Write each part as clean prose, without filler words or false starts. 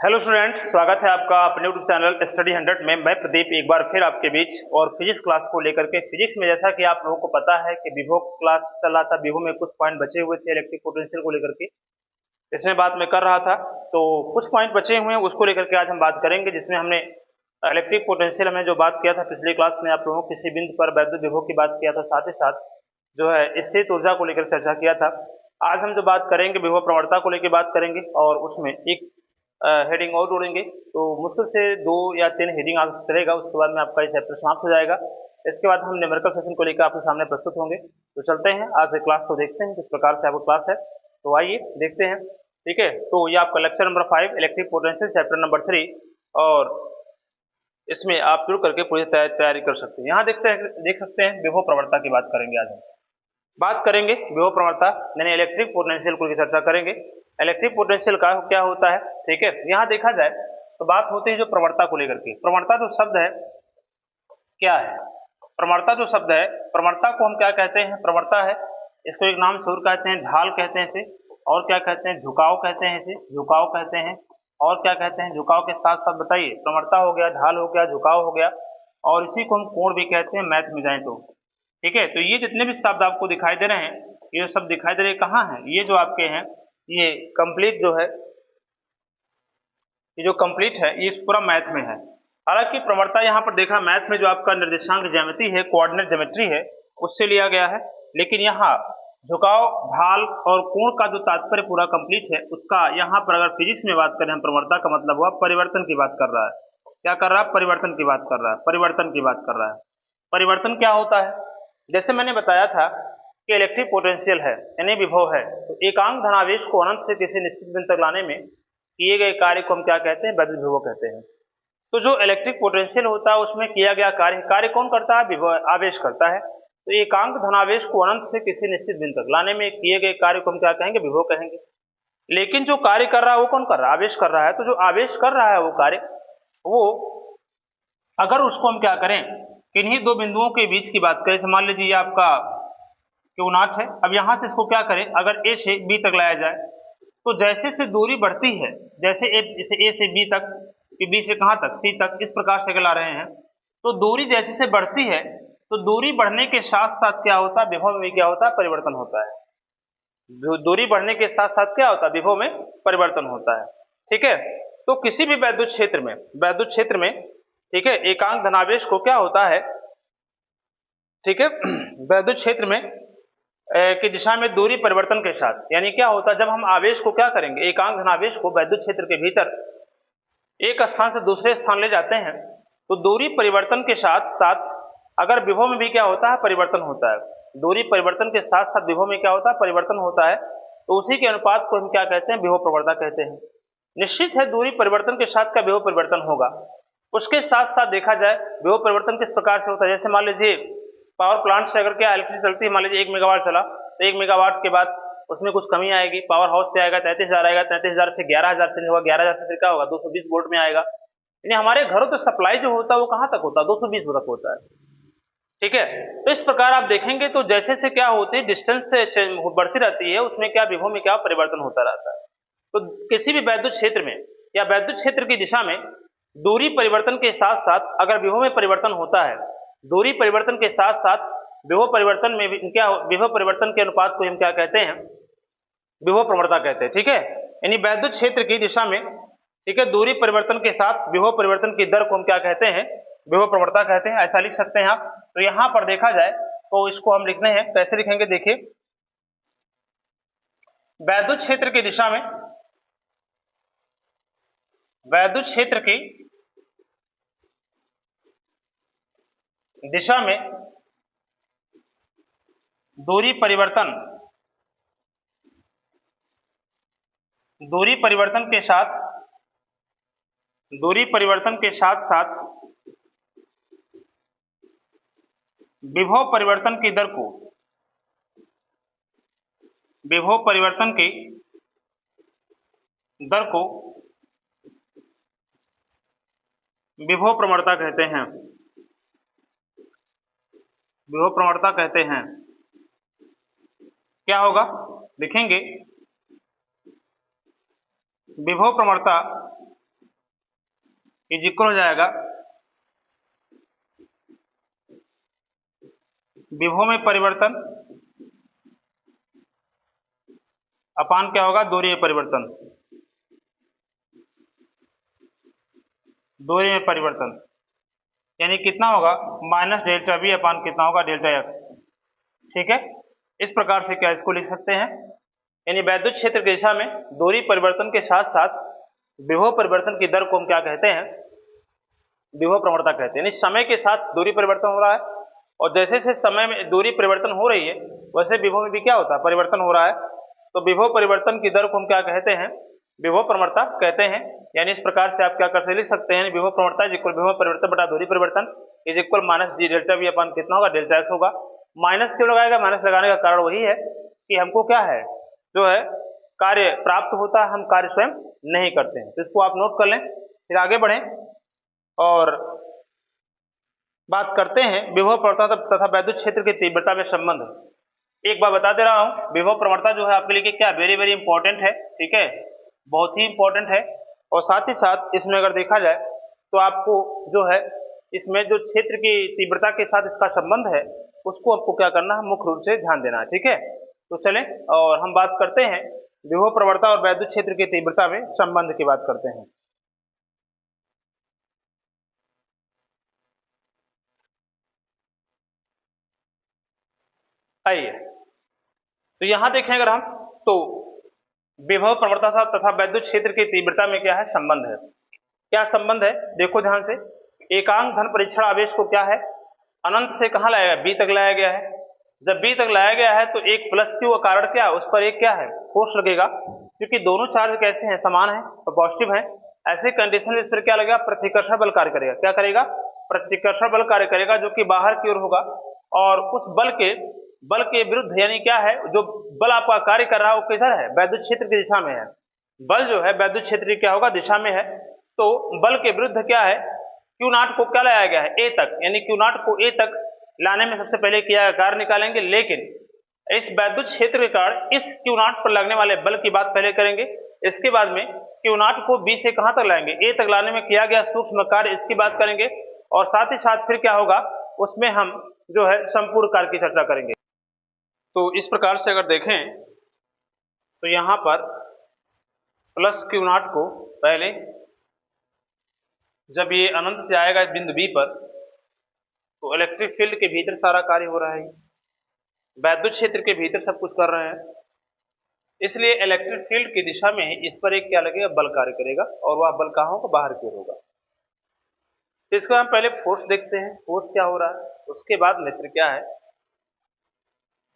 Hello student, स्वागत है आपका अपने यूट्यूब चैनल स्टडी 100 में। मैं प्रदीप एक बार फिर आपके बीच और फिजिक्स क्लास को लेकर के। फिजिक्स में जैसा कि आप लोगों को पता है कि विभव क्लास चल रहा था, विभव में कुछ पॉइंट बचे हुए थे इलेक्ट्रिक पोटेंशियल को लेकर के, इसमें बात मैं कर रहा था। तो कुछ पॉइंट बचे हुए हैं, उसको लेकर के आज हम बात करेंगे, जिसमें हमने इलेक्ट्रिक पोटेंशियल में जो बात किया था पिछली क्लास में, आप लोगों को किसी बिंदु पर वैद्युत विभव की बात किया था, साथ ही साथ जो है स्थित ऊर्जा को लेकर चर्चा किया था। आज हम जो बात करेंगे विभव प्रवणता को लेकर बात करेंगे और उसमें एक हेडिंग और जोड़ेंगे। तो मुश्किल से 2 या 3 हेडिंग आज चलेगा, उसके बाद में आपका ये चैप्टर समाप्त हो जाएगा। इसके बाद हम न्यूमेरिकल सेशन को लेकर आपके सामने प्रस्तुत होंगे। तो चलते हैं आज के क्लास को देखते हैं किस प्रकार से आपका क्लास है। तो आइए देखते हैं। ठीक है, तो ये आपका lecture number 5 electric potential chapter number 3, और इसमें आप जुड़ करके पूरी तैयारी कर सकते हैं। यहाँ देख सकते हैं विभव प्रवणता की बात करेंगे। आज हम बात करेंगे विभव प्रवणता यानी इलेक्ट्रिक पोटेंशियल को चर्चा करेंगे। इलेक्ट्रिक पोटेंशियल का क्या होता है, ठीक है। यहाँ देखा जाए तो बात होती है जो प्रवणता को लेकर के। प्रवणता जो शब्द है क्या है, प्रवणता जो शब्द है, प्रवणता को हम क्या कहते हैं, प्रवणता है, इसको एक नाम से और कहते हैं, ढाल कहते हैं इसे, और क्या कहते हैं, झुकाव कहते हैं इसे, झुकाव कहते हैं, और क्या कहते हैं, झुकाव के साथ साथ बताइए, प्रवणता हो गया, ढाल हो गया, झुकाव हो गया, और इसी को हम कोण भी कहते हैं मैथ में जाए तो। ठीक है, तो ये जितने भी शब्द आपको दिखाई दे रहे हैं, ये शब्द दिखाई दे रहे कहाँ हैं, ये जो आपके हैं, ये कंप्लीट जो है, ये जो कंप्लीट है, ये पूरा मैथ में है। हालांकि प्रवणता यहाँ पर देखा मैथ में जो आपका निर्देशांक ज्यामिति है, कोऑर्डिनेट ज्योमेट्री है, उससे लिया गया है। लेकिन यहाँ झुकाव, ढाल और कोण का जो तात्पर्य पूरा कंप्लीट है, उसका यहाँ पर अगर फिजिक्स में बात करें हम, प्रवणता का मतलब हुआ परिवर्तन की बात कर रहा है। क्या कर रहा है, परिवर्तन की बात कर रहा है, परिवर्तन की बात कर रहा है। परिवर्तन क्या होता है, जैसे मैंने बताया था कि इलेक्ट्रिक पोटेंशियल है यानी विभव है, तो एकांक धनावेश को अनंत से किसी निश्चित बिंदु तक लाने में किए गए कार्य को हम क्या कहते हैं, वैद्युत विभव कहते हैं। तो जो इलेक्ट्रिक पोटेंशियल होता है उसमें किया गया कार्य कौन करता है, विभव, आवेश करता है। तो एकांक धनावेश को अनंत से किसी निश्चित बिंदु तक लाने में किए गए कार्य को हम क्या कहेंगे, विभव कहेंगे। लेकिन जो कार्य कर रहा है वो कौन कर रहा है, आवेश कर रहा है। तो जो आवेश कर रहा है वो कार्य, वो अगर उसको हम क्या करें, किन्हीं दो बिंदुओं के बीच की बात करें, मान लीजिए आपका Q0 है, अब यहां से इसको क्या करें, अगर A से B तक लाया जाए, तो जैसे से दूरी बढ़ती है, जैसे A से B तक, कि B से कहां तक, C तक, इस प्रकार से ला रहे हैं, तो दूरी जैसे से बढ़ती है, तो दूरी बढ़ने के साथ साथ क्या होता है, विभव में क्या होता है, परिवर्तन होता है। दूरी बढ़ने के साथ साथ क्या होता है, विभव में परिवर्तन होता है। ठीक है, तो किसी भी वैद्युत क्षेत्र में ठीक है, एकांक धनावेश को क्या होता है, ठीक है, वैद्युत क्षेत्र में की दिशा में दूरी परिवर्तन के साथ, यानी क्या होता है, जब हम आवेश को क्या करेंगे, एकांक धनावेश को वैद्युत क्षेत्र के भीतर एक स्थान से दूसरे स्थान ले जाते हैं, तो दूरी परिवर्तन के साथ साथ अगर विभव में भी क्या होता है, परिवर्तन होता है। दूरी परिवर्तन के साथ साथ विभव में क्या होता है, परिवर्तन होता है। तो उसी के अनुपात को हम क्या कहते हैं, विभव प्रवणता कहते हैं। निश्चित है दूरी परिवर्तन के साथ का विभव परिवर्तन होगा। उसके साथ साथ देखा जाए विभव परिवर्तन किस प्रकार से होता है, जैसे मान लीजिए पावर प्लांट से अगर क्या इलेक्ट्रिसिटी चलती है, मान लीजिए 1 मेगावाट चला, तो 1 मेगावाट के बाद उसमें कुछ कमी आएगी, पावर हाउस से आएगा 33,000 आएगा, 33,000 से 11,000 चेंज होगा, 11,000 से फिर क्या होगा, 220 वोल्ट में आएगा। यानी हमारे घरों तो सप्लाई जो होता है वो कहाँ तक होता है, 220 तक होता है। ठीक है, तो इस प्रकार आप देखेंगे तो जैसे से क्या होती है, डिस्टेंस से बढ़ती रहती है, उसमें क्या विभव में क्या परिवर्तन होता रहता है। तो किसी भी वैद्युत क्षेत्र में या वैद्युत क्षेत्र की दिशा में दूरी परिवर्तन के साथ साथ अगर विभव में परिवर्तन होता है, दूरी परिवर्तन के साथ साथ विभव परिवर्तन में भी क्या, विभव परिवर्तन के अनुपात को हम क्या कहते हैं, विभव प्रवणता कहते हैं। ठीक है, यानी वैद्युत क्षेत्र की दिशा में, ठीक है, दूरी परिवर्तन के साथ विभव परिवर्तन की दर को हम क्या कहते हैं, विभव प्रवणता कहते हैं। ऐसा लिख सकते हैं आप। तो यहां पर देखा जाए तो इसको हम लिखने हैं, कैसे लिखेंगे, देखिए, वैद्युत क्षेत्र की दिशा में, वैद्युत क्षेत्र की दिशा में दूरी परिवर्तन के साथ, दूरी परिवर्तन के साथ साथ विभव परिवर्तन की दर को, विभव परिवर्तन की दर को विभव प्रवणता कहते हैं, विभव प्रवणता कहते हैं। क्या होगा, लिखेंगे विभव प्रवणता इज इक्वल हो जाएगा विभव में परिवर्तन अपान क्या होगा, दूरी में परिवर्तन, दूरी में परिवर्तन, यानी कितना होगा माइनस डेल्टा बी अपान कितना होगा डेल्टा एक्स। ठीक है, इस प्रकार से क्या इसको लिख सकते हैं, यानी वैद्युत क्षेत्र की दिशा में दूरी परिवर्तन के साथ साथ विभव परिवर्तन की दर को हम क्या कहते हैं, विभव प्रवणता कहते हैं। यानी समय के साथ दूरी परिवर्तन हो रहा है और जैसे जैसे समय में दूरी परिवर्तन हो रही है वैसे विभव में भी क्या होता है, परिवर्तन हो रहा है। तो विभव परिवर्तन की दर को हम क्या कहते हैं, विभव प्रवणता कहते हैं। यानी इस प्रकार से आप क्या कर लिख सकते हैं, विभव प्रवणता इज इक्वल विभव परिवर्तन बटा दूरी परिवर्तन is equal minus D delta V upon कितना होगा, डेल्टा एक्स होगा। माइनस क्यों लगाएगा, माइनस लगाने का कारण वही है कि हमको क्या है, जो है कार्य प्राप्त होता है, हम कार्य स्वयं नहीं करते हैं। तो इसको आप नोट कर लें, फिर आगे बढ़ें और बात करते हैं विभव प्रवणता तथा वैद्युत क्षेत्र की तीव्रता में संबंध। एक बार बता दे रहा हूं, विभव प्रवणता जो है आपके लिए क्या वेरी वेरी इंपॉर्टेंट है। ठीक है, बहुत ही इंपॉर्टेंट है। और साथ ही साथ इसमें अगर देखा जाए तो आपको जो है इसमें जो क्षेत्र की तीव्रता के साथ इसका संबंध है उसको आपको क्या करना है, मुख्य रूप से ध्यान देना है। ठीक है, तो चलें और हम बात करते हैं विभव प्रवणता और वैद्युत क्षेत्र की तीव्रता में संबंध की बात करते हैं। आइए, तो यहां देखें अगर हम तो विभव प्रवणता तथा वैद्युत क्षेत्र की तीव्रता में क्या है, संबंध है। क्या संबंध है, देखो ध्यान से। एकांक धन परीक्षण आवेश को क्या है, अनंत से कहां लाया गया, बी तक लाया गया है। जब बी तक लाया गया है तो एक प्लस क्यू का कारण क्या है, उस पर एक क्या है, फोर्स लगेगा, क्योंकि दोनों चार्ज कैसे हैं, समान है और पॉजिटिव है। ऐसे कंडीशन में इस पर क्या लगेगा, प्रतिकर्षण बल कार्य करेगा। क्या करेगा, प्रतिकर्षण बल कार्य करेगा, जो कि बाहर की ओर होगा। और उस बल के विरुद्ध, यानी क्या है, जो बल आपका कार्य कर रहा है वो किधर है, वैद्युत क्षेत्र की दिशा में है। बल जो है वैद्युत क्षेत्र की क्या होगा, दिशा में है। तो बल के विरुद्ध क्या है, क्यू नॉट को क्या लाया गया है, ए तक, यानी क्यू नॉट को ए तक लाने में सबसे पहले किया कार्य निकालेंगे। लेकिन इस वैद्युत क्षेत्र के कारण इस क्यू नॉट पर लगने वाले बल की बात पहले करेंगे, इसके बाद में क्यू नॉट को बी से कहां तक लाएंगे, ए तक लाने में किया गया सूक्ष्म कार्य, इसकी बात करेंगे। और साथ ही साथ फिर क्या होगा, उसमें हम जो है संपूर्ण कार्य की चर्चा करेंगे। तो इस प्रकार से अगर देखें तो यहां पर प्लस क्यू नॉट को पहले, जब ये अनंत से आएगा इस बिंदु बी पर, तो इलेक्ट्रिक फील्ड के भीतर सारा कार्य हो रहा है, वैद्युत क्षेत्र के भीतर सब कुछ कर रहे हैं, इसलिए इलेक्ट्रिक फील्ड की दिशा में इस पर एक क्या लगेगा, बल कार्य करेगा। और वह बल कहां होगा, बाहर की ओर होगा। तो इसका हम पहले फोर्स देखते हैं, फोर्स क्या हो रहा है। उसके बाद मित्र क्या है,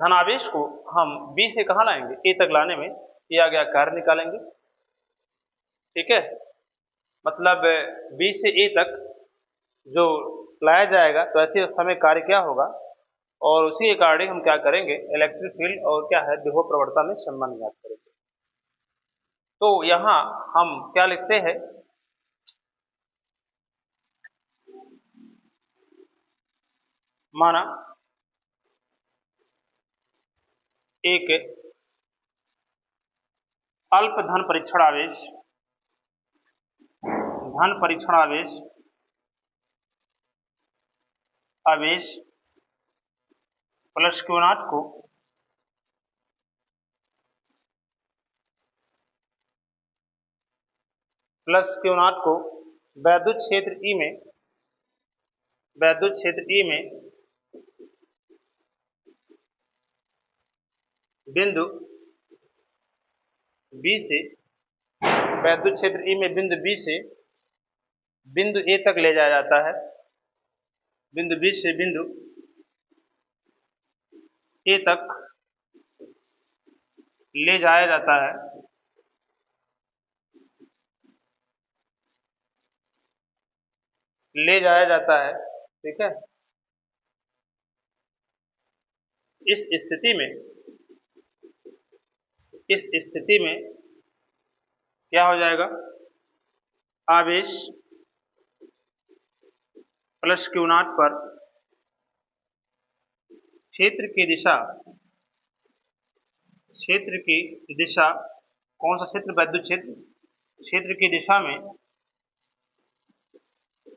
धनावेश को हम बी से कहां लाएंगे, ए तक लाने में किया गया कार्य निकालेंगे। ठीक है, मतलब बी से ए तक जो लाया जाएगा तो ऐसी अवस्था में कार्य क्या होगा, और उसी अकॉर्डिंग हम क्या करेंगे, इलेक्ट्रिक फील्ड और क्या है, विभव प्रवणता में संबंध ज्ञात करेंगे। तो यहां हम क्या लिखते हैं, माना एक अल्प धन परीक्षण आवेश, धन परीक्षण आवेश प्लस क्यू नॉट को वैद्युत क्षेत्र ई में बिंदु बी से, वैद्युत क्षेत्र ई में बिंदु बी से बिंदु ए तक ले जाया जाता है, बिंदु बी से बिंदु ए तक ले जाया जाता है। ठीक है, इस स्थिति में क्या हो जाएगा, आवेश प्लस क्यू नॉट पर क्षेत्र की दिशा, कौन सा क्षेत्र, वैद्युत क्षेत्र की दिशा में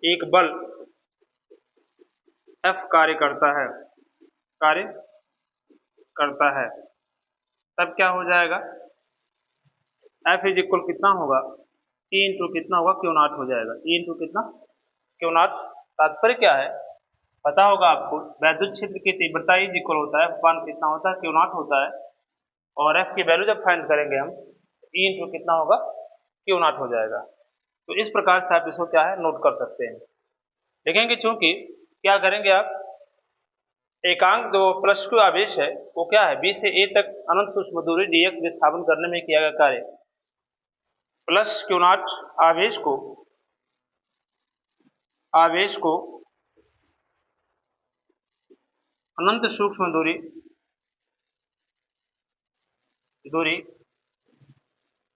एक बल F कार्य करता है तब क्या हो जाएगा, F इज इक्वल कितना होगा, E इंटू कितना होगा, क्यू नॉट हो जाएगा। E इंटू कितना, क्यू नॉट। तात्पर्य क्या है, पता होगा आपको, वैद्युत क्षेत्र की तीव्रता इज इक्वल होता है अपान कितना होता है, क्यू नॉट होता है। और F की वैल्यू जब फाइंड करेंगे हम, E इंटू कितना होगा, क्यू नॉट हो जाएगा। तो इस प्रकार से आप इसको क्या है नोट कर सकते हैं। देखेंगे चूंकि क्या करेंगे आप, एकांक जो प्लस क्यू आवेश है वो क्या है, बी से ए तक अनंत सूक्ष्म दूरी dx विस्थापन करने में किया गया कार्य, प्लस क्यू नॉट आवेश को अनंत सूक्ष्म दूरी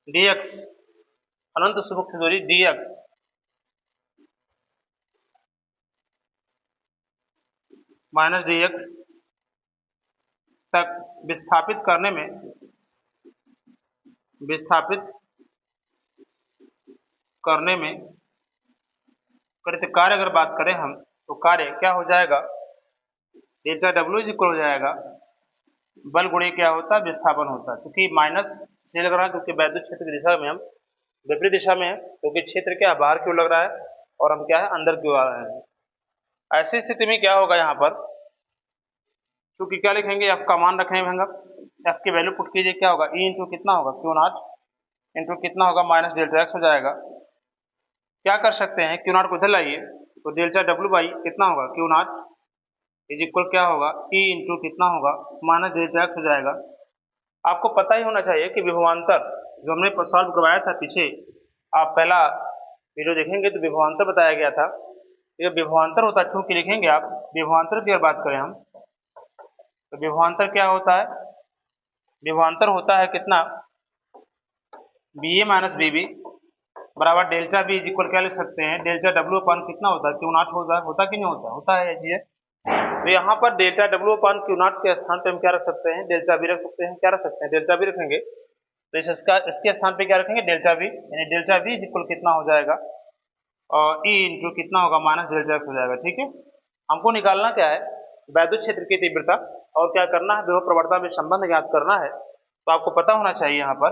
dx, अनंत सूक्ष्म दूरी dx माइनस dx तक विस्थापित करने में कृत कार्य अगर बात करें हम, तो कार्य क्या हो जाएगा, डेल्टा डब्ल्यू इज इक्वल हो जाएगा बल गुणे क्या होता है, विस्थापन होता है। क्योंकि माइनस से लग रहा है क्योंकि वैद्युत क्षेत्र की दिशा में हम विपरीत दिशा में है, क्योंकि क्षेत्र क्या बाहर क्यों लग रहा है और हम क्या है अंदर क्यों आ रहे हैं। ऐसी स्थिति में क्या होगा, यहाँ पर चूंकि क्या लिखेंगे, एफ का मान रखेंगे हम, एफ की वैल्यू पुट कीजिए, क्या होगा, ई इंटू कितना होगा, क्यू नॉट इंटू कितना होगा, माइनस डेल्टा एक्स हो जाएगा। क्या कर सकते हैं, क्यू नॉट को इधर लाइए तो डेल्टा डब्ल्यू बाई कितना होगा, क्यू नॉट इज इक्वल क्या होगा, ई इंटू कितना होगा, माइनस डेल्टा एक्स हो जाएगा। आपको पता ही होना चाहिए कि विभवांतर जो हमने सॉल्व करवाया था पीछे, आप पहला वीडियो देखेंगे तो विभवांतर बताया गया था। ये विभवांतर होता है, चूंकि लिखेंगे आप विभवांतर की अगर बात करें हम, तो विभवांतर क्या होता है, विभवांतर होता है कितना, बी ए माइनस बी बी बराबर डेल्टा बी इज इक्वल क्या लिख सकते हैं, डेल्टा डब्ल्यू अपान कितना होता है, क्यू नॉट होता कि नहीं होता है ये चीजें। तो यहाँ पर delta W upon Q not के स्थान पे हम क्या रख सकते हैं, डेल्टा बी रख सकते हैं। क्या रख सकते हैं, डेल्टा बी रखेंगे। तो इसके स्थान पे क्या रखेंगे, डेल्टा बी, यानी डेल्टा बी इज इक्वल कितना हो जाएगा, और ई इंटू कितना होगा, माइनस डेल्टा एक्स हो जाएगा। ठीक है, हमको निकालना क्या है, वैद्युत क्षेत्र की तीव्रता, और क्या करना है, विभव प्रवणता में संबंध ज्ञात करना है। तो आपको पता होना चाहिए यहाँ पर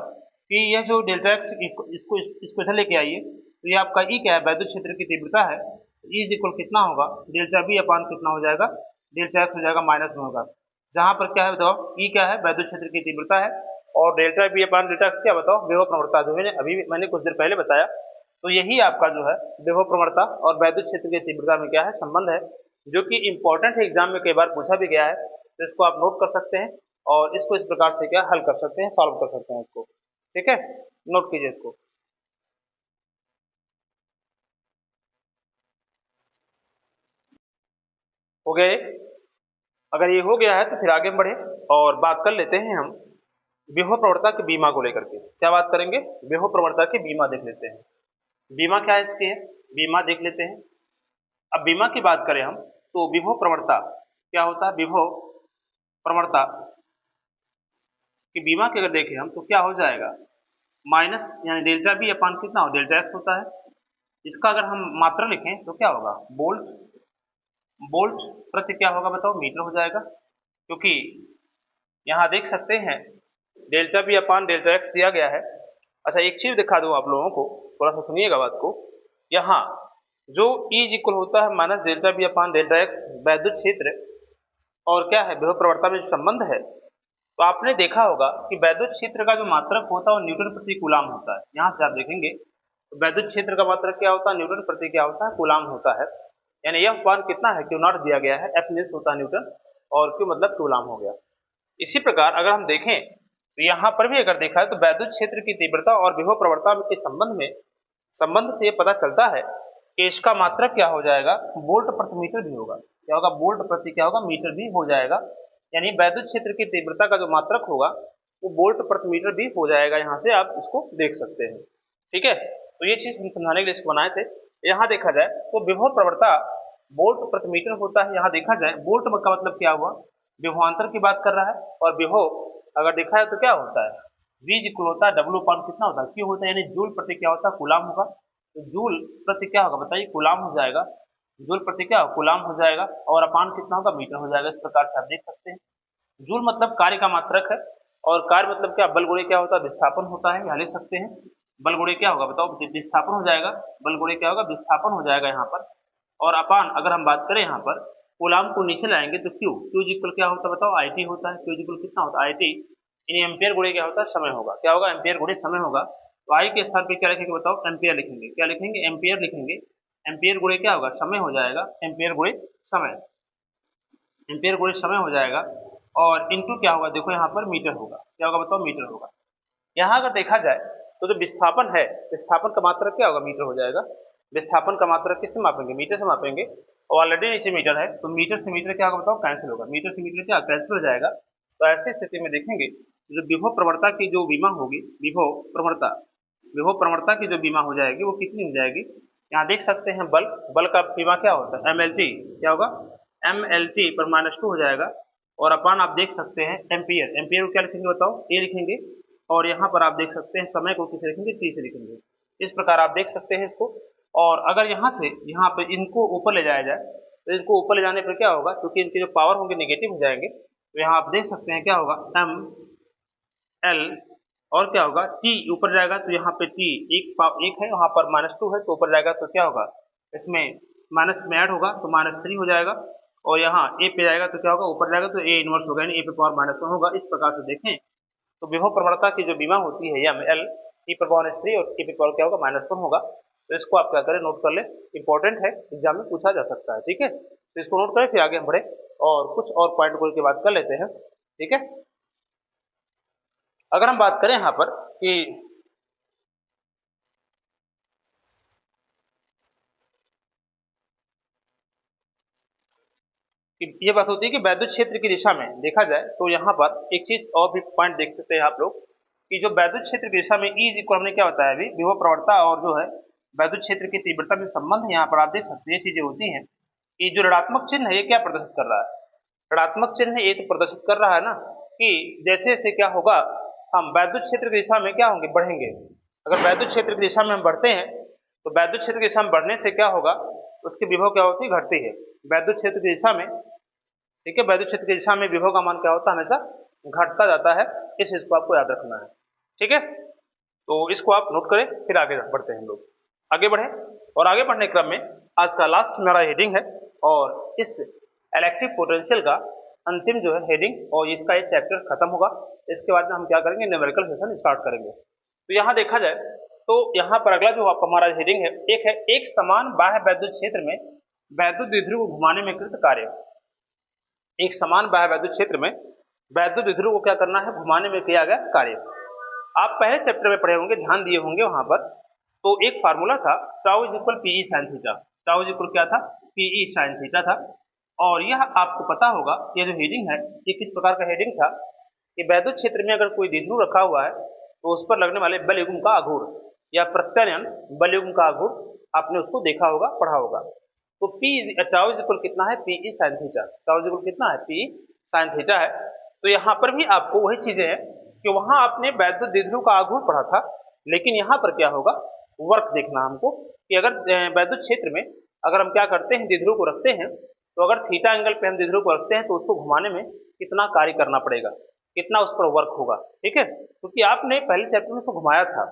कि यह जो डेल्टा एक्स इसको इधर लेके आइए, तो ये आपका ई क्या है, वैद्युत क्षेत्र की तीव्रता है। ई इज इक्वल कितना होगा, डेल्टा बी अपान कितना हो जाएगा, डेल्टा एक्स हो जाएगा, माइनस में होगा। जहाँ पर क्या है बताओ, ई क्या है, वैद्युत क्षेत्र की तीव्रता है, और delta B upon delta X क्या बताओ, विभव प्रवणता, जो मैंने कुछ देर पहले बताया। तो यही आपका जो है विभव प्रवणता और वैद्युत क्षेत्र की तीव्रता में क्या है संबंध है, जो कि इंपॉर्टेंट है, एग्जाम में कई बार पूछा भी गया है। तो इसको आप नोट कर सकते हैं और इसको इस प्रकार से क्या हल कर सकते हैं, सॉल्व कर सकते हैं इसको। ठीक है, नोट कीजिए इसको। हो गया ये? अगर ये हो गया है तो फिर आगे बढ़े और बात कर लेते हैं हम विभव प्रवणता के बीमा को लेकर के। क्या बात करेंगे, विभव प्रवणता के बीमा देख लेते हैं। बीमा क्या है इसके, बीमा देख लेते हैं। अब बीमा की बात करें हम, तो विभव प्रवणता क्या होता है, विभव प्रवणता कि बीमा के अगर देखें हम तो क्या हो जाएगा, माइनस यानी डेल्टा बी अपान कितना हो, डेल्टा एक्स होता है। इसका अगर हम मात्रा लिखें तो क्या होगा, बोल्ट, बोल्ट प्रति क्या होगा बताओ, मीटर हो जाएगा। क्योंकि यहाँ देख सकते हैं delta B upon delta X दिया गया है। अच्छा एक चीज दिखा दूं आप लोगों को, थोड़ा सा सुनिएगा बात को। यहाँ जो E इक्वल होता है minus delta B upon delta X वैद्युत क्षेत्र और क्या है विभव प्रवणता में जो संबंध है, तो आपने देखा होगा कि वैद्युत क्षेत्र का जो मात्रक होता है वो न्यूटन प्रति कूलाम होता है। यहाँ से आप देखेंगे तो वैद्युत क्षेत्र का मात्रक क्या होता है, न्यूटन प्रति क्या होता है, कूलाम होता है। यानी यह मान कितना है, क्यू नॉट दिया गया है, एफ निस होता है न्यूटन और क्यू मतलब कूलाम हो गया। इसी प्रकार अगर हम देखें तो यहाँ पर भी अगर देखा है तो वैद्युत क्षेत्र की तीव्रता और विभव प्रवणता के संबंध से ये पता चलता है कि इसका मात्रक क्या हो जाएगा, वोल्ट प्रति मीटर भी होगा। क्या होगा, वोल्ट प्रति क्या होगा, मीटर भी हो जाएगा। यानी वैद्युत क्षेत्र की तीव्रता का जो मात्रक होगा वो वोल्ट प्रति मीटर भी हो जाएगा। यहाँ से आप इसको देख सकते हैं। ठीक है, तो ये चीज हम समझाने के लिए इसको बनाए थे। यहाँ देखा जाए तो विभव प्रवणता वोल्ट प्रति मीटर होता है। यहाँ देखा जाए वोल्ट का मतलब क्या हुआ, विभवांतर की बात कर रहा है, और विभव अगर देखा है तो क्या होता है, V इक्वल होता है डब्ल्यू अपान कितना होता है, क्यू होता है, यानी जूल प्रति क्या होता है, कूलाम होगा। तो जूल प्रति क्या होगा बताइए, कूलाम हो जाएगा। जूल प्रति क्या होगा, कूलाम हो जाएगा, और अपान कितना होगा, मीटर हो जाएगा। इस प्रकार से आप देख सकते हैं। जूल मतलब कार्य का मात्रक है, और कार्य मतलब क्या, बल गुणे क्या होता है, विस्थापन होता है, यहाँ लिख सकते हैं। बल गुणे क्या होगा बताओ, विस्थापन हो जाएगा। बल गुणे क्या होगा, विस्थापन हो जाएगा यहाँ पर। और अपान अगर हम बात करें यहाँ पर, कूलाम को नीचे लाएंगे तो क्यू, क्यू इक्वल क्या होता है बताओ, आई टी होता है। क्यू इक्वल कितना होता है, आई टी। इन एम्पियर गुणे क्या होता है, समय होगा। क्या होगा, एम्पियर गुणे समय होगा। तो आई के स्थान पे क्या लिखेंगे बताओ, एम्पियर लिखेंगे। क्या लिखेंगे, एम्पियर लिखेंगे। एम्पियर गुणे क्या होगा, समय हो जाएगा। एम्पियर गुणे समय, एम्पियर गुणे समय हो जाएगा। और इनटू क्या होगा, देखो यहाँ पर मीटर होगा। क्या होगा बताओ, मीटर होगा। यहाँ अगर देखा जाए तो जो विस्थापन है, विस्थापन का मात्रक क्या होगा, मीटर हो जाएगा। विस्थापन का मात्रक किससे मापेंगे, मीटर से मापेंगे। और ऑलरेडी नीचे मीटर है, तो मीटर से मीटर क्या होगा बताओ, कैंसिल होगा। मीटर से मीटर क्या कैंसिल हो जाएगा। तो ऐसी स्थिति में देखेंगे जो विभव प्रवणता की जो बीमा होगी, विभव प्रवणता, विभव प्रवणता की जो बीमा हो जाएगी वो कितनी हो जाएगी। यहाँ देख सकते हैं बल, बल का बीमा क्या होता है, एम एल टी। क्या होगा, एम एल टी पर -2 हो जाएगा। और अपान आप देख सकते हैं एम्पियर, एम्पियर को क्या लिखेंगे बताओ, ए लिखेंगे। और यहाँ पर आप देख सकते हैं समय को किसे लिखेंगे, टी से लिखेंगे। इस प्रकार आप देख सकते हैं इसको। और अगर यहाँ से यहाँ पे इनको ऊपर ले जाया जाए, तो इनको ऊपर ले जाने पर क्या होगा, क्योंकि इनके जो पावर होंगे नेगेटिव हो जाएंगे। तो यहाँ आप देख सकते हैं क्या होगा, एम एल, और क्या होगा, टी ऊपर जाएगा तो यहाँ पे टी एक है, वहाँ पर -2 है, तो ऊपर जाएगा तो क्या होगा, इसमें माइनस में ऐड होगा तो -3 हो जाएगा। और यहाँ ए पे जाएगा तो क्या होगा, ऊपर जाएगा तो ए इनवर्स होगा, यानी ए पे पावर -1 होगा। इस प्रकार से देखें तो विभव प्रवणता की जो बीमा होती है एम एल, टी पर पावर -3 और टी पे पावर क्या होगा, -1 होगा। तो इसको आप क्या करें, नोट कर ले, इंपॉर्टेंट है, एग्जाम में पूछा जा सकता है। ठीक है, तो इसको नोट करें, फिर आगे हम बढ़े और कुछ और पॉइंट को के बात कर लेते हैं। ठीक है, अगर हम बात करें यहाँ पर कि ये बात होती है कि वैद्युत क्षेत्र की दिशा में देखा जाए तो यहाँ पर एक चीज और भी पॉइंट देख सकते हैं आप लोग, कि जो वैद्युत क्षेत्र की दिशा में ई इक्वल हमने क्या होता है अभी, विभव प्रवणता और जो है वैद्युत क्षेत्र की तीव्रता में संबंध है। यहाँ पर आप देख सकते हैं ये चीजें होती हैं कि जो ऋणात्मक चिन्ह है ये क्या प्रदर्शित कर रहा है, ऋणात्मक चिन्ह ये तो प्रदर्शित कर रहा है ना कि जैसे जैसे क्या होगा, हम वैद्युत क्षेत्र की दिशा में क्या होंगे, बढ़ेंगे। अगर वैद्युत क्षेत्र की दिशा में हम बढ़ते हैं तो वैद्युत क्षेत्र की दिशा में बढ़ने से क्या होगा, उसकी विभव क्या होती है, घटती है। वैद्युत क्षेत्र की दिशा में, ठीक है, वैद्युत क्षेत्र की दिशा में विभव का मान क्या होता है, हमेशा घटता जाता है। इस चीज को आपको याद रखना है। ठीक है, तो इसको आप नोट करें, फिर आगे बढ़ते हैं हम लोग, आगे बढ़े। और आगे बढ़ने क्रम में आज का लास्ट मेरा हेडिंग है, और इस इलेक्ट्रिक पोटेंशियल का अंतिम जो है हेडिंग, और इसका एक चैप्टर खत्म होगा। इसके बाद में हम क्या करेंगे, न्यूमेरिकल सेशन स्टार्ट करेंगे। तो यहाँ देखा जाए तो यहाँ पर अगला जो आपका हमारा हेडिंग है, एक समान बाह्य वैद्युत क्षेत्र में वैद्युत द्विध्रुव को घुमाने में कृत कार्य। एक समान बाह्य वैद्युत क्षेत्र में वैद्युत द्विध्रुव को क्या करना है, घुमाने में किया गया कार्य। आप पहले चैप्टर में पढ़े होंगे, ध्यान दिए होंगे वहां पर, तो एक फार्मूला था tau is equal p E sine theta. Tau is equal क्या था, पीई साइन थीटा था। और यह आपको पता होगा, ये जो हेडिंग है ये किस प्रकार का हेडिंग था कि वैद्युत क्षेत्र में अगर कोई द्विध्रुव रखा हुआ है तो उस पर लगने वाले बल युग्म का आघूर्ण या प्रत्यानयन बल युग्म का आघूर्ण आपने उसको देखा होगा, पढ़ा होगा। तो टाउ इज इक्वल कितना है, p E sine theta. Tau is equal कितना है, पीई साइन थीटा है। तो यहाँ पर भी आपको वही चीजें हैं कि वहां आपने वैद्युत द्विध्रुव का आघूर्ण पढ़ा था, लेकिन यहाँ पर क्या होगा, वर्क देखना हमको कि अगर वैद्युत क्षेत्र में अगर हम क्या करते हैं, द्विध्रुव को रखते हैं, तो अगर थीटा एंगल पे हम द्विध्रुव को रखते हैं तो उसको घुमाने में कितना कार्य करना पड़ेगा, कितना उस पर वर्क होगा। ठीक है, क्योंकि आपने पहले चैप्टर में उसको घुमाया था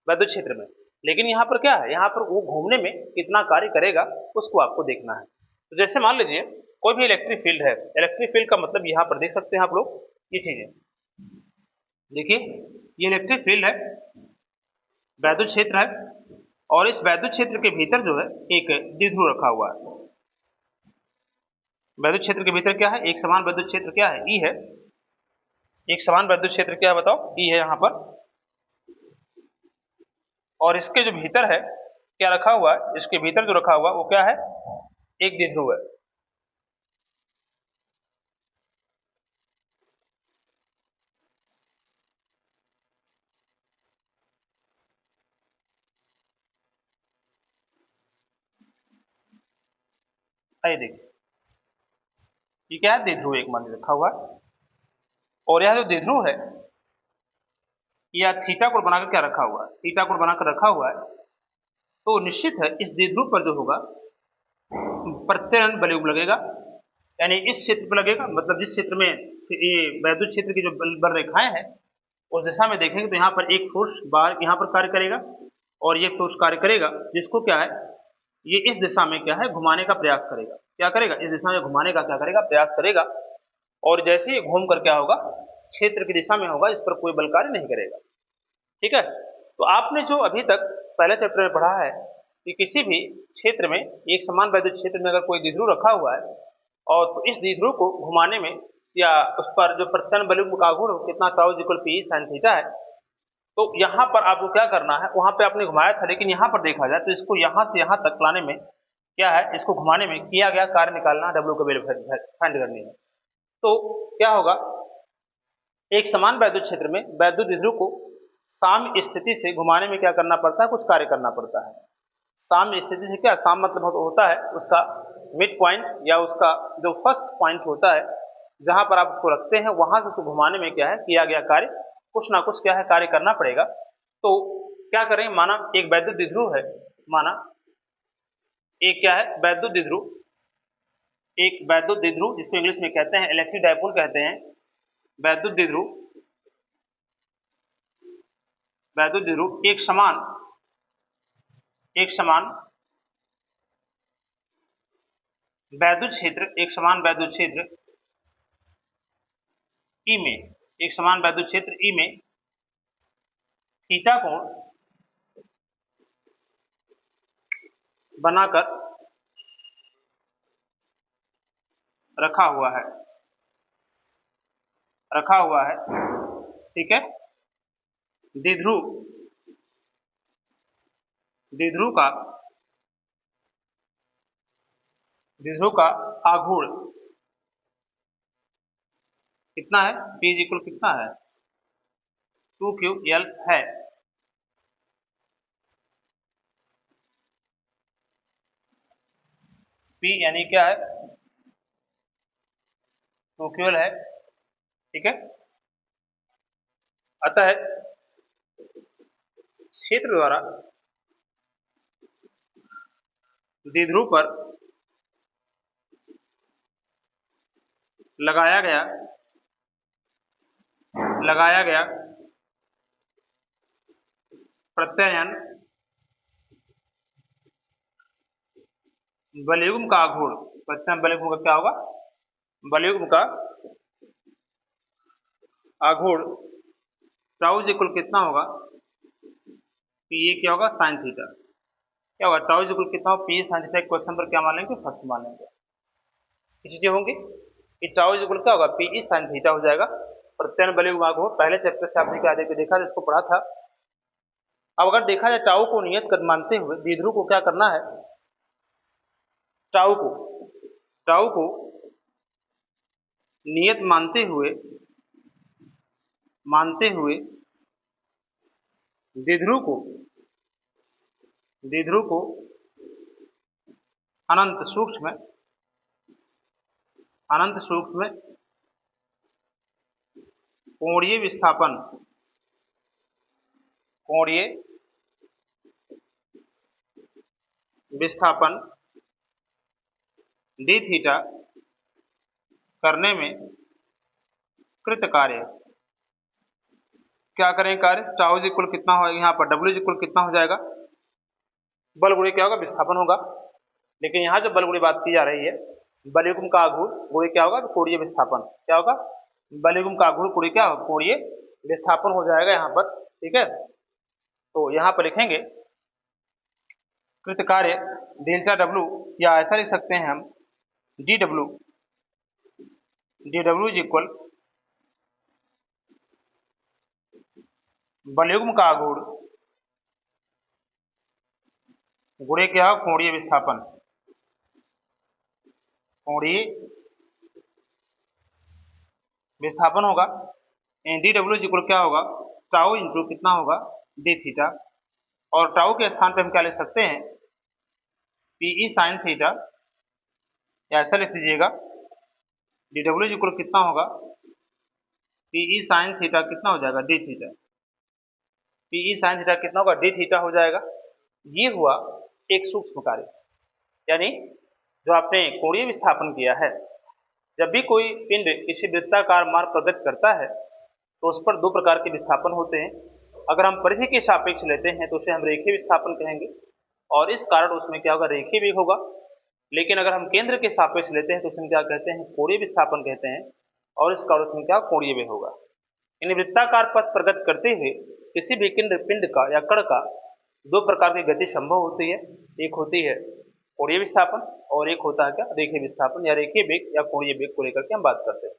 वैद्युत क्षेत्र में, लेकिन यहाँ पर क्या है, यहाँ पर वो घूमने में कितना कार्य करेगा उसको आपको देखना है। तो जैसे मान लीजिए कोई भी इलेक्ट्रिक फील्ड है, इलेक्ट्रिक फील्ड का मतलब यहाँ पर देख सकते हैं आप लोग ये चीजें, देखिए ये इलेक्ट्रिक फील्ड है, वैद्युत क्षेत्र है, और इस वैद्युत क्षेत्र के भीतर जो है एक द्विध्रुव रखा हुआ है। वैद्युत क्षेत्र के भीतर क्या है, एक समान वैद्युत क्षेत्र क्या है, ई है। एक समान वैद्युत क्षेत्र क्या है बताओ, ई है यहाँ पर। और इसके जो भीतर है क्या रखा हुआ है, इसके भीतर जो रखा हुआ वो क्या है, एक द्विध्रुव है। आइए देखिए, ये क्या है, द्विध्रुव एक मान रखा हुआ है। और यह जो द्विध्रुव है यह थीटा कोण बनाकर क्या रखा हुआ है, थीटा कोण बनाकर रखा हुआ है। तो निश्चित है इस द्विध्रुव पर जो होगा प्रत्ययन बलयुग्म लगेगा, यानी इस क्षेत्र पर लगेगा, मतलब जिस क्षेत्र में ये वैद्युत क्षेत्र की जो बल रेखाएं हैं उस दिशा में देखेंगे तो यहाँ पर एक फोर्स बाहर यहाँ पर कार्य करेगा और ये फोर्स कार्य करेगा, जिसको क्या है ये इस दिशा में क्या है घुमाने का प्रयास करेगा। क्या करेगा? इस दिशा में घुमाने का क्या करेगा? प्रयास करेगा। और जैसे ही घूम कर क्या होगा क्षेत्र की दिशा में होगा, इस पर कोई बल कार्य नहीं करेगा। ठीक है, तो आपने जो अभी तक पहले चैप्टर में पढ़ा है कि किसी भी क्षेत्र में एक समान वैद्युत क्षेत्र में अगर कोई द्विध्रुव रखा हुआ है और तो इस द्विध्रुव को घुमाने में या उस पर जो प्रत्ययन बलयुग्म का आघूर्ण कितना tau equal P sine theta है, तो यहाँ पर आपको क्या करना है, वहां पे आपने घुमाया था लेकिन यहाँ पर देखा जाए तो इसको यहाँ से यहाँ तक लाने में क्या है, इसको घुमाने में किया गया कार्य निकालना, डब्ल्यू का वैल्यू फाइंड करनी है। तो क्या होगा, एक समान वैद्युत क्षेत्र में वैद्युत द्विध्रुव को साम्य स्थिति से घुमाने में क्या करना पड़ता है, कुछ कार्य करना पड़ता है। साम्य स्थिति से क्या, साम्य मतलब होता है उसका मिड पॉइंट या उसका जो फर्स्ट पॉइंट होता है जहां पर आप उसको रखते हैं, वहां से उसको घुमाने में क्या है किया गया कार्य कुछ ना कुछ क्या है कार्य करना पड़ेगा। तो क्या करें, माना एक वैद्युत द्विध्रुव है, माना एक क्या है वैद्युत द्विध्रुव, एक वैद्युत द्विध्रुव जिसको इंग्लिश में कहते हैं इलेक्ट्रिक डायपोल कहते हैं, वैद्युत द्विध्रुव, वैद्युत द्विध्रुव एक समान वैद्युत क्षेत्र, एक समान वैद्युत क्षेत्र ई में, एक समान वैद्युत क्षेत्र ई में थीटा कोण बनाकर रखा हुआ है। ठीक है, द्विध्रुव का आघूर्ण कितना है, P इक्वल कितना है 2ql है। P यानी क्या है 2ql है। ठीक है, अतः क्षेत्र द्वारा द्विध्रुव पर लगाया गया प्रत्ययन बलयुग्म का आघूर्ण, प्रत्ययन बलयुग्म का क्या होगा, बलयुग्म का आघूर्ण टाउ इक्वल कितना होगा, ये क्या होगा साइन थीटा, क्या होगा टाउ इक्वल कितना होगा, पी साइन थीटा। क्वेश्चन पर क्या मान लेंगे, फर्स्ट मान लेंगे, चीजें होंगी कि टाउ इक्वल क्या होगा पी साइन थीटा हो जाएगा। प्रत्ययन बलयुग्म आघूर्ण पहले चैप्टर से आपने क्या देखा था, इसको पढ़ा था। अब अगर देखा जाए टाउ को नियत कर मानते हुए द्विध्रुव को क्या करना है, टाउ को नियत मानते हुए द्विध्रुव को अनंत सूक्ष्म कोणीय विस्थापन डी थीटा करने में कृत कार्य, क्या करें कार्य, टाउ इक्वल कितना होगा, यहाँ पर डब्ल्यू इक्वल कितना हो जाएगा, बल गुणे क्या होगा विस्थापन होगा। लेकिन यहाँ जो बल गुणे बात की जा रही है बलयुग्म का आघूर्ण गुणे क्या होगा, कोणीय विस्थापन, क्या होगा बलयुग्म का आघूर्ण गुणे क्या होगा, कोणीय विस्थापन हो जाएगा यहाँ पर। ठीक है, तो यहाँ पर लिखेंगे कृत कार्य डेल्टा डब्ल्यू, या ऐसा लिख सकते हैं हम डी डब्ल्यू इक्वल बलयुग्म का आघूर्ण गुणे क्या होगा कोणीय विस्थापन होगा। डी डब्ल्यू इक्वल क्या होगा टाउ इंटू कितना होगा डी थीटा, और टाउ के स्थान पे हम क्या लिख सकते हैं पीई साइन थीटा, या ऐसा लिख दीजिएगा डी डब्ल्यू इक्वल कितना होगा पीई साइन थीटा कितना हो जाएगा d theta, p E sine theta कितना होगा डी थीटा हो जाएगा। ये हुआ एक सूक्ष्म कार्य, यानी जो आपने कोणीय विस्थापन किया है। जब भी कोई पिंड किसी वृत्ताकार मार्ग प्रगति करता है तो उस पर दो प्रकार के विस्थापन होते हैं। अगर हम परिधि के सापेक्ष लेते हैं तो उसे हम रेखीय विस्थापन कहेंगे और इस कारण उसमें क्या होगा, रेखीय वेग होगा। लेकिन अगर हम केंद्र के सापेक्ष लेते हैं तो उसमें क्या कहते हैं, कोणीय विस्थापन कहते हैं और इस कारण उसमें क्या कोणीय वेग होगा। इन वृत्ताकार पथ प्रगति करते हुए किसी भी पिंड का या कण का दो प्रकार की गति संभव होती है। एक होती है कोणीय विस्थापन और एक होता है क्या, रेखीय विस्थापन या रेखीय वेग या कोणीय वेग को लेकर के हम बात करते हैं।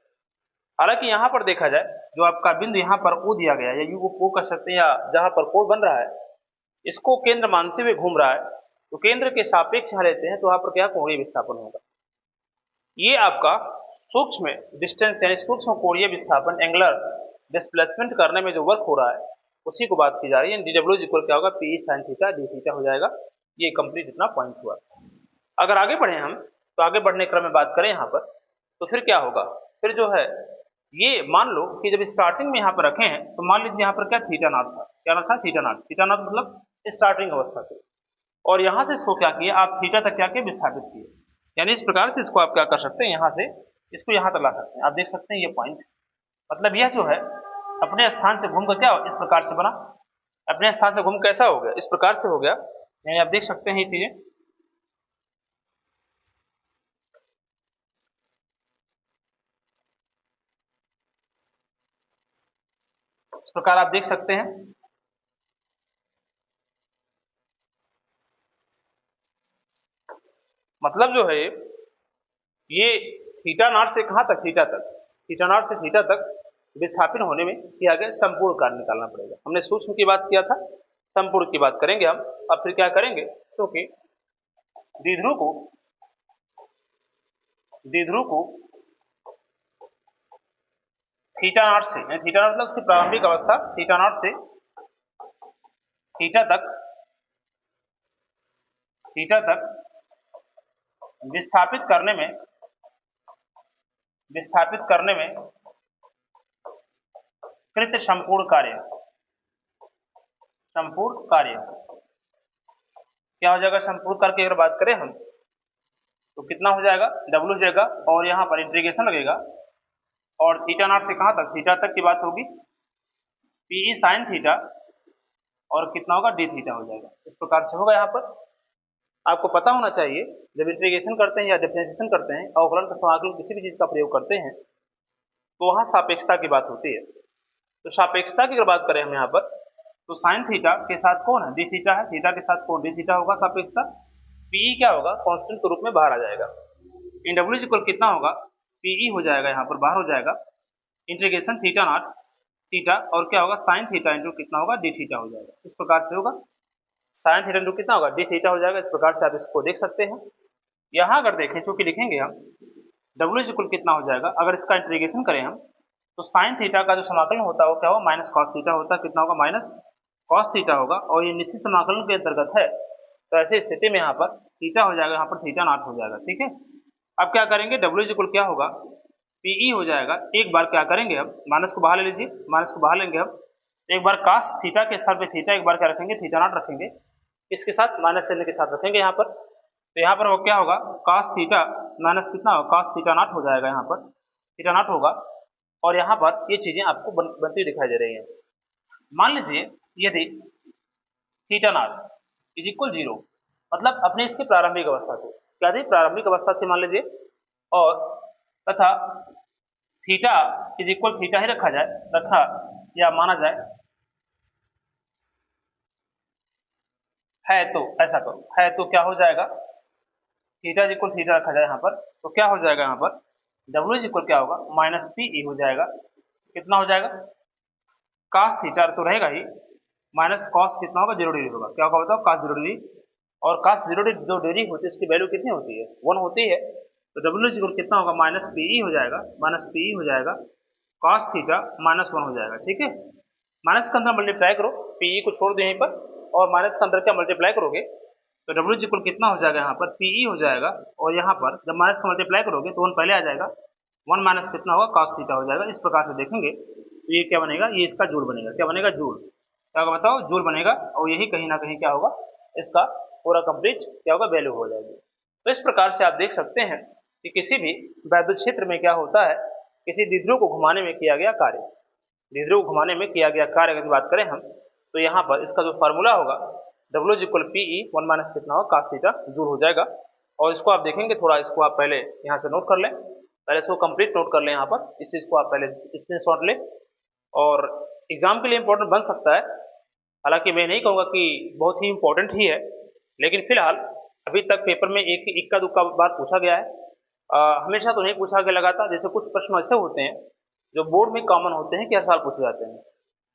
हालांकि यहाँ पर देखा जाए जो आपका बिंदु यहाँ पर ओ दिया गया है या यू को कह सकते हैं, या जहाँ पर कोण बन रहा है इसको केंद्र मानते हुए घूम रहा है, तो केंद्र के सापेक्ष यहाँ लेते हैं तो वहाँ पर क्या कोणीय विस्थापन होगा। ये आपका सूक्ष्म डिस्टेंस यानी सूक्ष्म कोणीय विस्थापन एंगुलर डिस्प्लेसमेंट करने में जो वर्क हो रहा है उसी को बात की जा रही है। डब्ल्यू इक्वल क्या होगा, P sine theta D theta हो जाएगा। ये कंप्लीट इतना पॉइंट हुआ। अगर आगे बढ़े हम तो आगे बढ़ने क्रम में बात करें यहाँ पर तो फिर क्या होगा, फिर जो है ये मान लो कि जब स्टार्टिंग में यहाँ पर रखे हैं तो मान लीजिए यहाँ पर क्या थीटा नॉट था, क्या था थीटा नॉट। थीटा नॉट मतलब स्टार्टिंग अवस्था थी और यहाँ से इसको क्या किया आप थीटा तक क्या किया, विस्थापित किए। यानी इस प्रकार से इसको आप क्या कर सकते हैं, यहाँ से इसको यहाँ तक ला सकते हैं। आप देख सकते हैं ये पॉइंट, मतलब यह जो है अपने स्थान से घूम कर क्या इस प्रकार से बना, अपने स्थान से घूम कैसा हो गया, इस प्रकार से हो गया। यानी आप देख सकते हैं ये चीजें। इस प्रकार आप देख सकते हैं। मतलब जो है ये थीटा नॉट से कहाँ तक, थीटा तक, थीटा नॉट से थीटा तक विस्थापित होने में किया गया संपूर्ण कार्य निकालना पड़ेगा। हमने सूक्ष्म की बात किया था, संपूर्ण की बात करेंगे हम। अब फिर क्या करेंगे, क्योंकि द्विध्रुव को थीटा नॉट से, थीटा नॉट मतलब उसकी प्रारंभिक अवस्था थीटा नॉट से थीटा तक विस्थापित करने में कृत संपूर्ण कार्य क्या हो जाएगा, संपूर्ण कार्य की अगर बात करें हम तो कितना हो जाएगा, डब्ल्यू हो जाएगा और यहाँ पर इंटीग्रेशन लगेगा और थीटा नॉट से कहाँ तक, थीटा तक की बात होगी, पी साइन थीटा और कितना होगा डी थीटा हो जाएगा। इस प्रकार से होगा। यहाँ पर आपको पता होना चाहिए जब इंटीग्रेशन करते हैं या डिफरेंशिएशन करते हैं, अवकलन का समाकलन किसी भी चीज का प्रयोग करते हैं तो वहाँ सापेक्षता की बात होती है। तो सापेक्षता की अगर बात करें हम यहाँ पर तो साइन थीटा के साथ कौन है, डी थीटा है, थीटा के साथ कौन डी थीटा होगा, सापेक्षता पीई क्या होगा, कांस्टेंट के रूप में बाहर आ जाएगा। इन डब्ल्यू इक्वल कितना होगा, पीई हो जाएगा, यहाँ पर बाहर हो जाएगा, इंटीग्रेशन थीटा नॉट थीटा और क्या होगा साइन थीटा इंटू कितना होगा डी थीटा हो जाएगा। इस प्रकार से होगा, साइन थीटा इंटू कितना होगा डी थीटा हो जाएगा। इस प्रकार से आप इसको देख सकते हैं। यहाँ अगर देखें चूंकि लिखेंगे हम डब्ल्यू इक्वल कितना हो जाएगा, अगर इसका इंटीग्रेशन करें हम तो साइन थीटा का जो समाकलन होता है वो क्या होगा, माइनस कॉस थीटा होता है, कितना होगा माइनस कॉस थीटा होगा और ये निश्चित समाकलन के अंतर्गत है। तो ऐसी स्थिति में यहाँ पर थीटा हो जाएगा, यहाँ पर थीटा नॉट हो जाएगा। ठीक है, अब क्या करेंगे, डब्ल्यू इक्वल क्या होगा, पीई हो जाएगा। एक बार क्या करेंगे हम, माइनस को बाहर ले लीजिए, माइनस को बाहर लेंगे हम, एक बार कास थीटा के स्थान पे थीटा, एक बार क्या रखेंगे थीटा नॉट रखेंगे, इसके साथ माइनस चिन्ह के साथ रखेंगे यहाँ पर। तो यहाँ पर वो क्या होगा, कास थीटा माइनस कितना होगा, कास थीटा नॉट हो जाएगा, यहाँ पर थीटा नॉट होगा और यहाँ पर ये चीजें आपको बनती दिखाई दे रही हैं। मान लीजिए यदि थीटा नॉट इज इक्वल 0, मतलब अपने इसकी प्रारंभिक अवस्था थी, क्या थी प्रारंभिक अवस्था थी मान लीजिए, और तथा थीटा इज इक्वल थीटा ही रखा या माना जाए है, तो ऐसा करो है तो क्या हो जाएगा, थीटा इक्वल थीटा रखा जाए यहाँ पर तो क्या हो जाएगा, यहाँ पर डब्ल्यू इज इक्वल क्या होगा माइनस पी ई हो जाएगा, कितना हो जाएगा कास थीटा तो रहेगा ही, माइनस कॉस कितना होगा 0 डिग्री होगा, क्या होगा बताओ कास 0 डिग्री, और कास 0 डिग्री होती है उसकी वैल्यू कितनी होती है 1 होती है। तो डब्ल्यू इज इक्वल कितना होगा माइनस पी ई हो जाएगा, माइनस पी ई हो जाएगा, कॉस थीटा माइनस 1 हो जाएगा। ठीक है, माइनस के अंदर मल्टीप्लाई करो, पीई को छोड़ दो यहीं पर और माइनस के अंदर क्या मल्टीप्लाई करोगे तो डब्ल्यू इक्वल कितना हो जाएगा, यहाँ पर पीई हो जाएगा और यहाँ पर जब माइनस का मल्टीप्लाई करोगे तो 1 पहले आ जाएगा, 1 माइनस कितना होगा cos थीटा हो जाएगा। इस प्रकार से देखेंगे तो ये क्या बनेगा, ये इसका जूल बनेगा, क्या बनेगा जूल, क्या होगा बताओ जूल बनेगा और यही कहीं ना कहीं क्या होगा इसका पूरा कंप्लीट क्या होगा, वैल्यू हो जाएगी। तो इस प्रकार से आप देख सकते हैं कि किसी भी वैद्युत क्षेत्र में क्या होता है, किसी द्विध्रुव को घुमाने में किया गया कार्य, द्विध्रुव को घुमाने में किया गया कार्य अगर बात करें हम, तो यहाँ पर इसका जो फार्मूला होगा W इक्वल PE 1 माइनस कितना होगा cos थीटा जूल हो जाएगा। और इसको आप देखेंगे, थोड़ा इसको आप पहले यहाँ से नोट कर लें, पहले इसको कंप्लीट नोट कर लें यहाँ पर, इस चीज़ को आप पहले स्क्रीनशॉट लें और एग्जाम के लिए इंपॉर्टेंट बन सकता है। हालांकि मैं नहीं कहूँगा कि बहुत ही इंपॉर्टेंट ही है, लेकिन फिलहाल अभी तक पेपर में एक इक्का दुक्का बार पूछा गया है, हमेशा तो नहीं पूछा गया लगातार। जैसे कुछ प्रश्न ऐसे होते हैं जो बोर्ड में कॉमन होते हैं कि हर साल पूछे जाते हैं,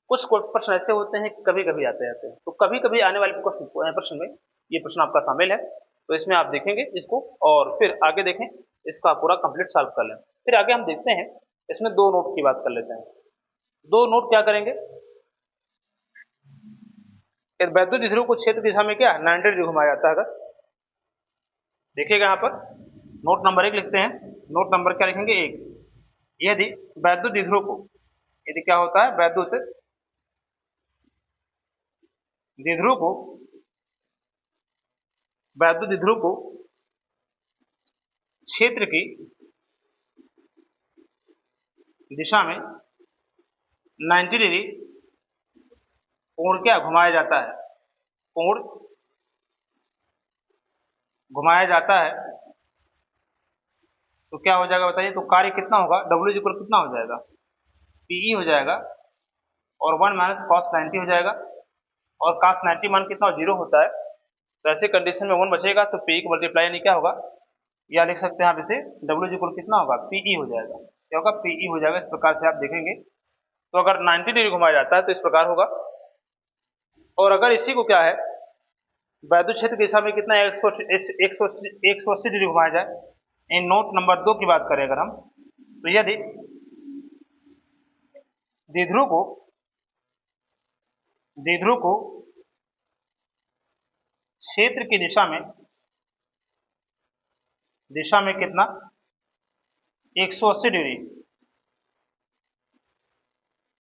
कुछ प्रश्न ऐसे होते हैं कि कभी कभी आते हैं, तो कभी कभी आने वाले प्रश्न में ये प्रश्न आपका शामिल है। तो इसमें आप देखेंगे इसको और फिर आगे देखें, इसका पूरा कंप्लीट सॉल्व कर लें। फिर आगे हम देखते हैं, इसमें दो नोट की बात कर लेते हैं। दो नोट क्या करेंगे, वैद्युत द्विध्रुव को क्षेत्र दिशा में क्या 90 डिग्री घुमाया जाता है। अगर देखिएगा यहाँ पर नोट नंबर 1 लिखते हैं, नोट नंबर क्या लिखेंगे 1। यदि वैद्युत द्विध्रुव को, यदि क्या होता है वैद्युत द्विध्रुव को क्षेत्र की दिशा में 90 डिग्री कोण क्या घुमाया जाता है, कोण घुमाया जाता है, तो क्या हो जाएगा बताइए। तो कार्य कितना होगा, W इक्वल कितना हो जाएगा, PE हो जाएगा और 1 माइनस cos 90 हो जाएगा। और cos 90 मान कितना 0 होता है, तो ऐसे कंडीशन में 1 बचेगा तो PE को मल्टीप्लाई यानी क्या होगा, या लिख सकते हैं आप इसे W इक्वल कितना होगा, PE हो जाएगा। क्या होगा, PE हो जाएगा। इस प्रकार से आप देखेंगे तो अगर 90 डिग्री घुमाया जाता है तो इस प्रकार होगा। और अगर इसी को क्या है वैद्युत क्षेत्र की दिशा में कितना 180 डिग्री घुमाया जाए, इन नोट नंबर 2 की बात करें अगर हम, तो यदि द्विध्रुव को क्षेत्र की दिशा में कितना 180 डिग्री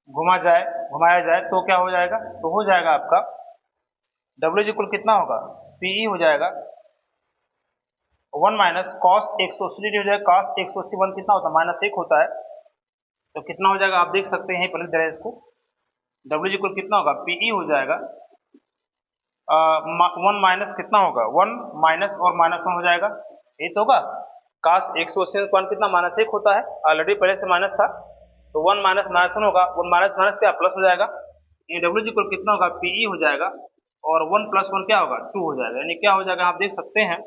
घुमाया जाए तो क्या हो जाएगा, तो हो जाएगा आपका W इक्वल कितना होगा, PE हो जाएगा 1 माइनस cos 180 डिग्री हो जाएगा। cos 180 1 कितना होता है, -1 होता है, तो कितना हो जाएगा आप देख सकते हैं, पहले तरह इसको W इक्वल कितना होगा, PE हो जाएगा 1 माइनस कितना होगा, 1 माइनस और -1 हो जाएगा, ये तो होगा। cos 180 1 कितना -1 होता है, ऑलरेडी पहले से माइनस था, तो 1 माइनस -1 होगा, 1 माइनस माइनस क्या प्लस हो जाएगा, ये W इक्वल कितना होगा, PE हो जाएगा और 1 प्लस 1 क्या होगा 2 हो जाएगा। यानी क्या हो जाएगा आप देख सकते हैं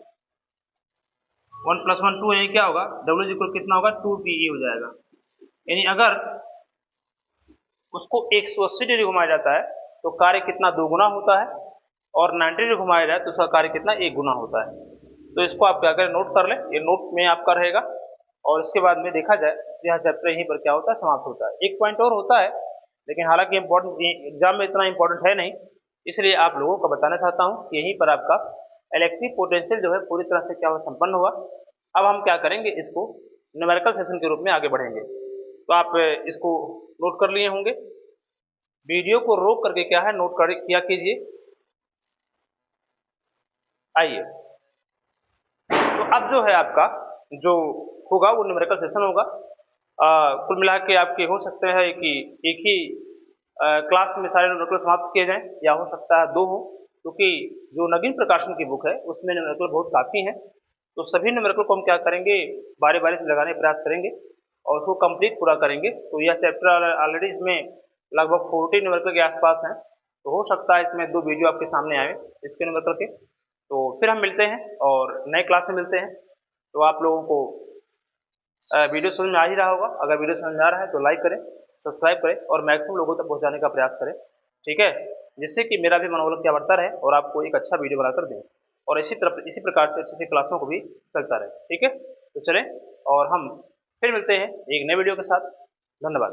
1 प्लस 1 2, यानी क्या होगा W इक्वल कितना होगा 2 PE हो जाएगा। यानी अगर उसको 180 डिग्री घुमाया जाता है तो कार्य कितना 2 गुना होता है, और 90 डिग्री घुमाया जाए तो उसका कार्य कितना 1 गुना होता है। तो इसको आप क्या करें, नोट कर लें, ये नोट में आपका रहेगा। और इसके बाद में देखा जाए यह चैप्टर यहीं पर क्या होता है, समाप्त होता है। एक पॉइंट और होता है, लेकिन हालांकि इम्पोर्टेंट एग्जाम में इतना इंपॉर्टेंट है नहीं, इसलिए आप लोगों को बताना चाहता हूँ कि यहीं पर आपका इलेक्ट्रिक पोटेंशियल जो है पूरी तरह से क्या हुआ, संपन्न हुआ। अब हम क्या करेंगे, इसको न्यूमेरिकल सेशन के रूप में आगे बढ़ेंगे। तो आप इसको नोट कर लिए होंगे, वीडियो को रोक करके क्या है नोट कर किया कीजिए। आइए, तो अब जो है आपका जो होगा वो न्यूमेरिकल सेशन होगा। कुल मिला के आपके हो सकते हैं कि एक ही क्लास में सारे न्यूमेरिकल समाप्त किए जाएं, या हो सकता है 2 हो, क्योंकि जो नवीन प्रकाशन की बुक है उसमें न्यूमेरिकल बहुत काफ़ी हैं। तो सभी न्यूमेरिकल को हम क्या करेंगे, बारी बारी से लगाने का प्रयास करेंगे और उसको कंप्लीट पूरा करेंगे। तो यह चैप्टर ऑलरेडी इसमें लगभग 40 न्यूमेरिकल के आसपास हैं, तो हो सकता है इसमें 2 वीडियो आपके सामने आए इसके न्यूमेरिकल के। तो फिर हम मिलते हैं और नए क्लास में मिलते हैं। तो आप लोगों को वीडियो समझ में आ ही रहा होगा, अगर वीडियो समझ में आ रहा है तो लाइक करें, सब्सक्राइब करें और मैक्सिमम लोगों तक पहुंचाने का प्रयास करें, ठीक है, जिससे कि मेरा भी मनोबल क्या बढ़ता रहे और आपको एक अच्छा वीडियो बनाकर दें, और इसी प्रकार से अच्छी क्लासों को भी चलता रहे, ठीक है। तो चलें और हम फिर मिलते हैं एक नए वीडियो के साथ। धन्यवाद।